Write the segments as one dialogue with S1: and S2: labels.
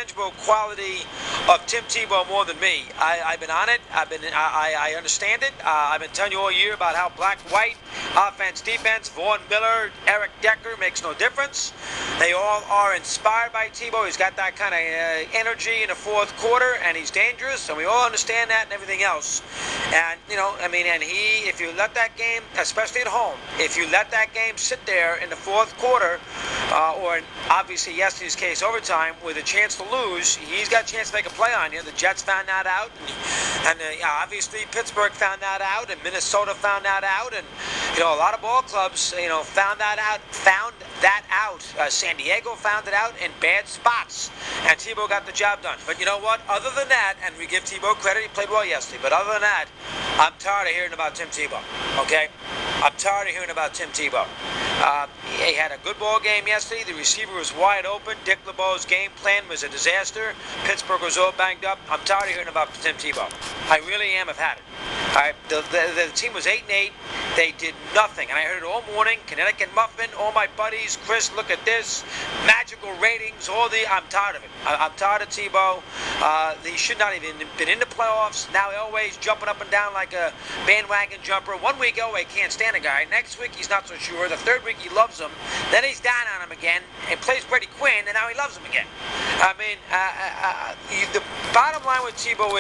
S1: intangible quality of Tim Tebow more than me. I've been on it. I understand it. I've been telling you all year about how black-white, offense, defense, Vaughn Miller, Eric Decker makes no difference. They all are inspired by Tebow. He's got that kind of energy in the fourth quarter, and he's dangerous, and we all understand that and everything else. And, and if you let that game, especially at home, if you let that game sit there in the fourth quarter, or in, obviously yesterday's case overtime, with a chance to lose, he's got a chance to make a play on you. The Jets found that out, and obviously Pittsburgh found that out, and Minnesota found that out, and a lot of ball clubs, found that out. San Diego found it out in bad spots, and Tebow got the job done. But you know what? Other than that, and we give Tebow credit, he played well yesterday. But other than that, I'm tired of hearing about Tim Tebow. Okay, I'm tired of hearing about Tim Tebow. He had a good ball game yesterday. The receiver was wide open. Dick LeBeau's game plan was a disaster. Pittsburgh was all banged up. I'm tired of hearing about Tim Tebow. I really am. I've had it. All right, the team was 8-8. They did nothing, and I heard it all morning. Connecticut Muffin, all my buddies, Chris, look at this, magical ratings, I'm tired of it. I'm tired of Tebow. He should not even been in the playoffs. Now Elway's jumping up and down like a bandwagon jumper. 1 week Elway can't stand a guy. Next week he's not so sure. The third week he loves him. Then he's down on him again and plays Brady Quinn, and now he loves him again. The bottom line with Tebow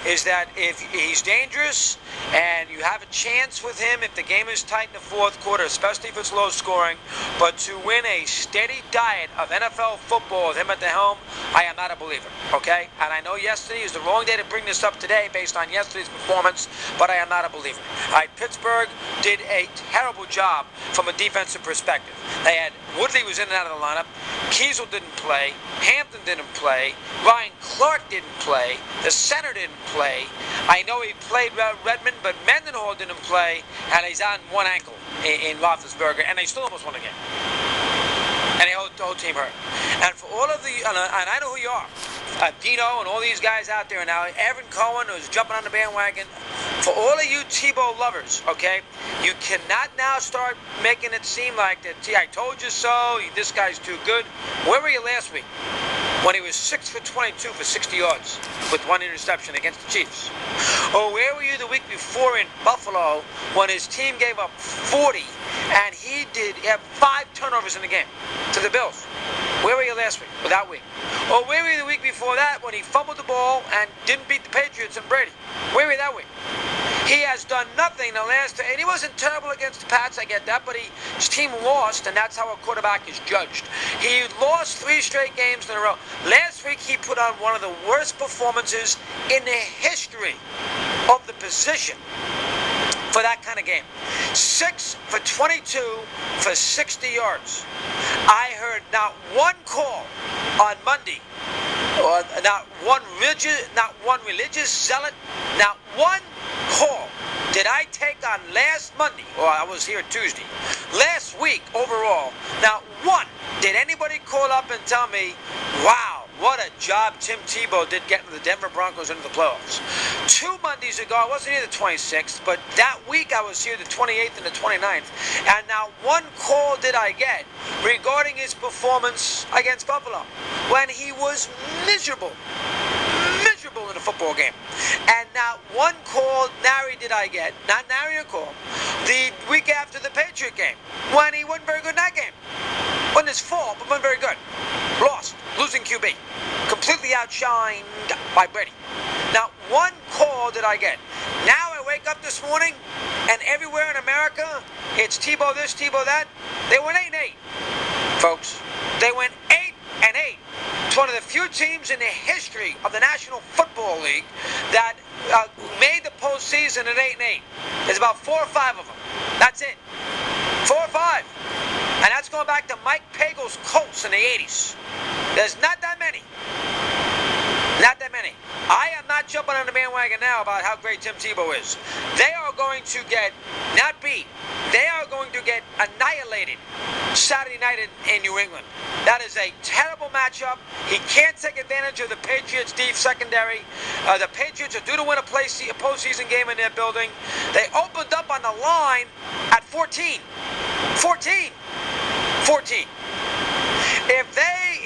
S1: is that if he's dangerous and you have a chance with him if the game is tight in the fourth quarter, especially if it's low scoring, but to win a steady diet of NFL football with him at the helm, I am not a believer, okay? And I know yesterday is the wrong day to bring this up today based on yesterday's performance, but I am not a believer. All right, Pittsburgh did a terrible job from a defensive perspective. They had Woodley was in and out of the lineup. Kiesel didn't play. Hampton didn't play. Ryan Clark didn't play. The center didn't play. I know he played Redmond, but Mendenhall didn't play, and he's on one ankle in Roethlisberger, and they still almost won the game. And the whole team hurt. And for all of and I know who you are, Dino and all these guys out there now, Evan Cohen who's jumping on the bandwagon, for all of you Tebow lovers, okay, you cannot now start making it seem like that, I told you so, this guy's too good. Where were you last week? When he was 6 for 22 for 60 yards with one interception against the Chiefs? Or where were you the week before in Buffalo when his team gave up 40 and he had 5 turnovers in the game to the Bills? Where were you last week or that week? Or where were you the week before that when he fumbled the ball and didn't beat the Patriots and Brady? Where were you that week? He has done nothing the last, and he wasn't terrible against the Pats, I get that, but his team lost, and that's how a quarterback is judged. He lost 3 straight games in a row. Last week, he put on one of the worst performances in the history of the position for that kind of game. 6 for 22 for 60 yards. I heard not one call on Monday, or not one religious zealot, not one call did I take on last Monday, or I was here Tuesday, last week overall, not one did anybody call up and tell me, wow, what a job Tim Tebow did getting the Denver Broncos into the playoffs. 2 Mondays ago, I wasn't here the 26th, but that week I was here the 28th and the 29th, and not one call did I get regarding his performance against Buffalo when he was miserable in the football game. And not one call, nary did I get, not nary a call, the week after the Patriot game, when he wasn't very good in that game. Wasn't his fault, but wasn't very good. Lost, losing QB, completely outshined by Brady. Not one call did I get. Now I wake up this morning, and everywhere in America, it's Tebow this, Tebow that. They went 8-8, folks. They went 8-8. It's one of the few teams in the history of the National Football League that made the postseason at 8-8. There's about 4 or 5 of them. That's it. 4 or 5. And that's going back to Mike Pagel's Colts in the 80s. There's not that many. Not that many. I am not jumping on the bandwagon now about how great Tim Tebow is. They are going to get, not beat, they are going to get annihilated Saturday night in New England. That is a terrible matchup. He can't take advantage of the Patriots' deep secondary. The Patriots are due to win a postseason game in their building. They opened up on the line at 14. 14. 14.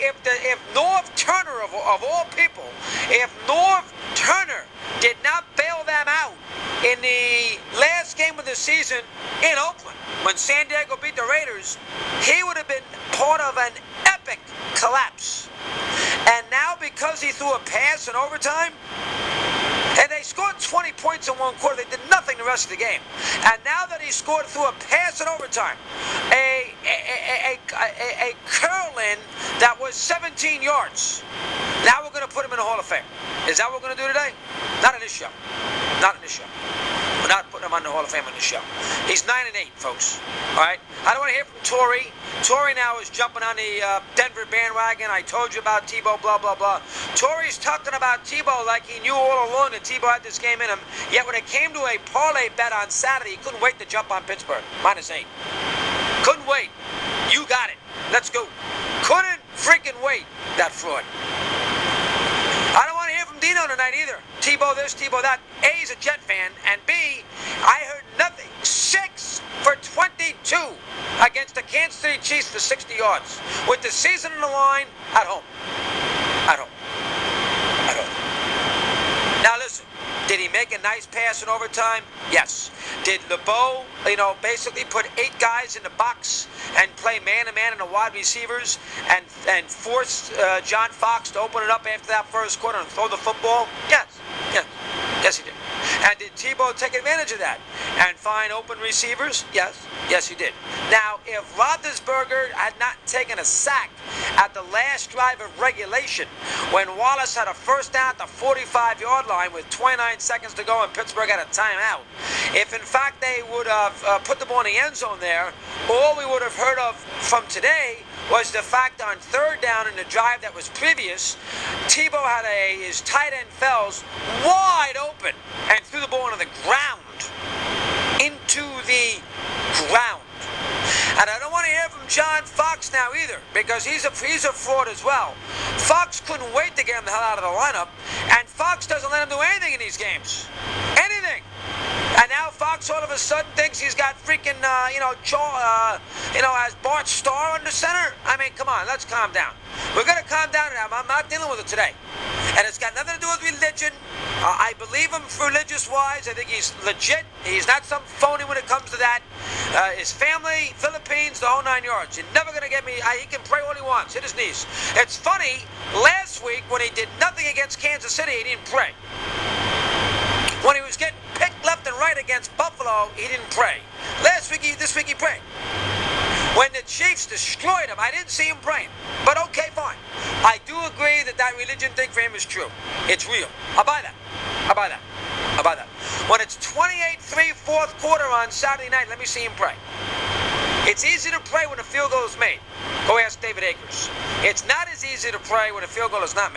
S1: if Norv Turner of all people, if Norv Turner did not bail them out in the last game of the season in Oakland, when San Diego beat the Raiders, he would have been part of an epic collapse. And now because he threw a pass in overtime, and they scored 20 points in one quarter, they did nothing the rest of the game. And now that he scored through a pass in overtime, a curl-in that was 17 yards, now we're going to put him in the Hall of Fame. Is that what we're going to do today? Not in this show. Not in this show. We're not putting him on the Hall of Fame on this show. He's 9-8, folks. All right? I don't want to hear from Torrey. Torrey now is jumping on the Denver bandwagon. I told you about Tebow, blah, blah, blah. Torrey's talking about Tebow like he knew all along that Tebow had this game in him. Yet when it came to a parlay bet on Saturday, he couldn't wait to jump on Pittsburgh. -8. Couldn't wait. You got it. Let's go. Couldn't freaking wait. That fraud. I don't want to hear from Dino tonight either. Tebow this, Tebow that. A, he's a Jet fan, and B, I heard nothing. 6 for 22 against the Kansas City Chiefs for 60 yards. With the season on the line, at home. At home. At home. Now listen, did he make a nice pass in overtime? Yes. Did LeBeau, basically put 8 guys in the box and play man-to-man in the wide receivers and force John Fox to open it up after that first quarter and throw the football? Yes. Yes. Yes, he did. And did Tebow take advantage of that and find open receivers? Yes. Yes, he did. Now, if Roethlisberger had not taken a sack at the last drive of regulation when Wallace had a first down at the 45-yard line with 29 seconds to go and Pittsburgh had a timeout, if in fact they would have put the ball in the end zone there, all we would have heard of from today was the fact on third down in the drive that was previous, Tebow had his tight end Fells wide open and threw the ball into the ground. Into the ground. And I don't want to hear from John Fox now either, because he's a fraud as well. Fox couldn't wait to get him the hell out of the lineup, and Fox doesn't let him do anything in these games. Anything. And now Fox all of a sudden thinks he's got freaking, as Bart Starr under center. I mean, come on, let's calm down. We're going to calm down now. I'm not dealing with it today. And it's got nothing to do with religion. I believe him religious-wise. I think he's legit. He's not some phony when it comes to that. His family, Philippines, the whole 9 yards. You're never going to get me. He can pray all he wants. Hit his knees. It's funny, last week when he did nothing against Kansas City, he didn't pray. When he was getting picked left and right against Buffalo, he didn't pray. This week he prayed. When the Chiefs destroyed him, I didn't see him praying. But okay, fine. I do agree that religion thing for him is true. It's real. I'll buy that. I'll buy that. I'll buy that. When it's 28-3 fourth quarter on Saturday night, let me see him pray. It's easy to pray when a field goal is made. Go ask David Akers. It's not as easy to pray when a field goal is not made.